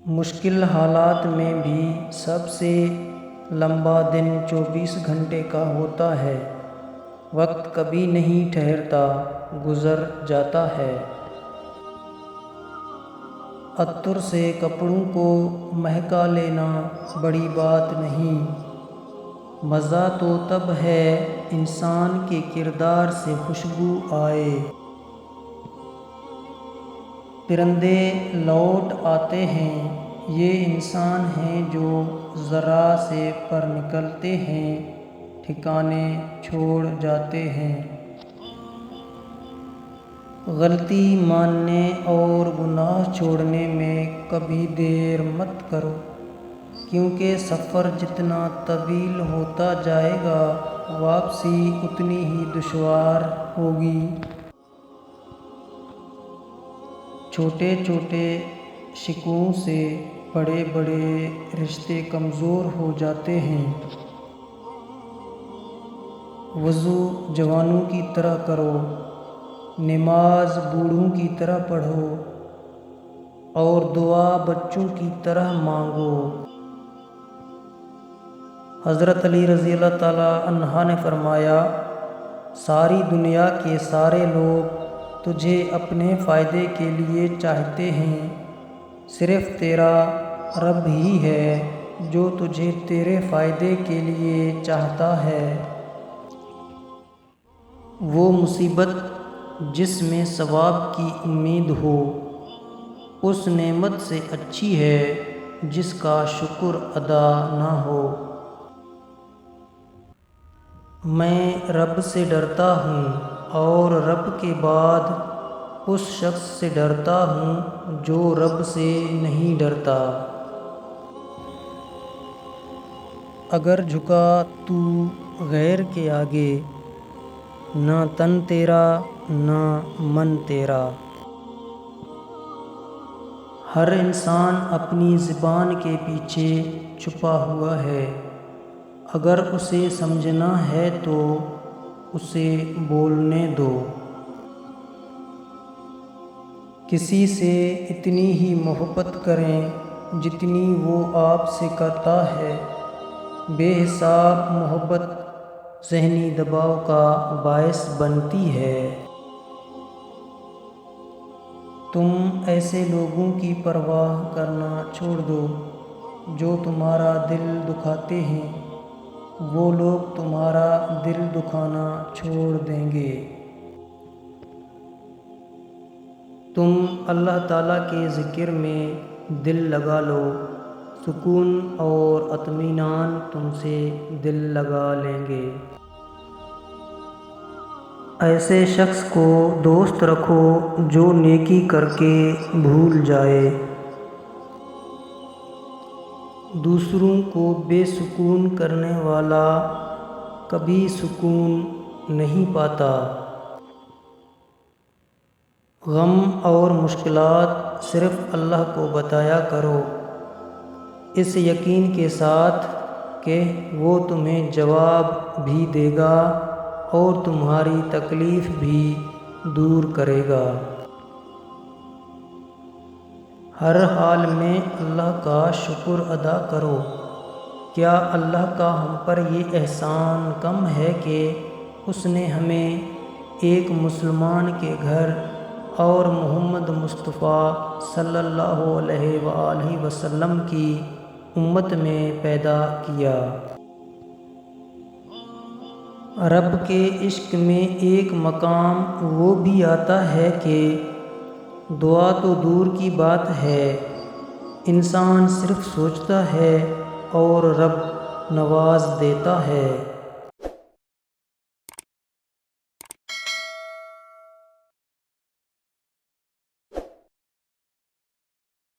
مشکل حالات میں بھی سب سے لمبا دن 24 گھنٹے کا ہوتا ہے۔ وقت کبھی نہیں ٹھہرتا، گزر جاتا ہے۔ عطر سے کپڑوں کو مہکا لینا بڑی بات نہیں، مزہ تو تب ہے انسان کے کردار سے خوشبو آئے۔ پرندے لوٹ آتے ہیں، یہ انسان ہیں جو ذرا سے پر نکلتے ہیں، ٹھکانے چھوڑ جاتے ہیں۔ غلطی ماننے اور گناہ چھوڑنے میں کبھی دیر مت کرو، کیونکہ سفر جتنا طویل ہوتا جائے گا، واپسی اتنی ہی دشوار ہوگی۔ چھوٹے چھوٹے شکووں سے بڑے بڑے رشتے کمزور ہو جاتے ہیں۔ وضو جوانوں کی طرح کرو، نماز بوڑھوں کی طرح پڑھو، اور دعا بچوں کی طرح مانگو۔ حضرت علی رضی اللہ تعالیٰ عنہ نے فرمایا، ساری دنیا کے سارے لوگ تجھے اپنے فائدے کے لیے چاہتے ہیں، صرف تیرا رب ہی ہے جو تجھے تیرے فائدے کے لیے چاہتا ہے۔ وہ مصیبت جس میں ثواب کی امید ہو، اس نعمت سے اچھی ہے جس کا شکر ادا نہ ہو۔ میں رب سے ڈرتا ہوں اور رب کے بعد اس شخص سے ڈرتا ہوں جو رب سے نہیں ڈرتا۔ اگر جھکا تو غیر کے آگے، نہ تن تیرا نہ من تیرا۔ ہر انسان اپنی زبان کے پیچھے چھپا ہوا ہے، اگر اسے سمجھنا ہے تو اسے بولنے دو۔ کسی سے اتنی ہی محبت کریں جتنی وہ آپ سے کرتا ہے۔ بے حساب محبت ذہنی دباؤ کا باعث بنتی ہے۔ تم ایسے لوگوں کی پرواہ کرنا چھوڑ دو جو تمہارا دل دکھاتے ہیں، وہ لوگ تمہارا دل دکھانا چھوڑ دیں گے۔ تم اللہ تعالیٰ کے ذکر میں دل لگا لو، سکون اور اطمینان تم سے دل لگا لیں گے۔ ایسے شخص کو دوست رکھو جو نیکی کر کے بھول جائے۔ دوسروں کو بے سکون کرنے والا کبھی سکون نہیں پاتا۔ غم اور مشکلات صرف اللہ کو بتایا کرو، اس یقین کے ساتھ کہ وہ تمہیں جواب بھی دے گا اور تمہاری تکلیف بھی دور کرے گا۔ ہر حال میں اللہ کا شکر ادا کرو۔ کیا اللہ کا ہم پر یہ احسان کم ہے کہ اس نے ہمیں ایک مسلمان کے گھر اور محمد مصطفیٰ صلی اللہ علیہ وآلہ وسلم کی امت میں پیدا کیا۔ رب کے عشق میں ایک مقام وہ بھی آتا ہے کہ دعا تو دور کی بات ہے، انسان صرف سوچتا ہے اور رب نواز دیتا ہے۔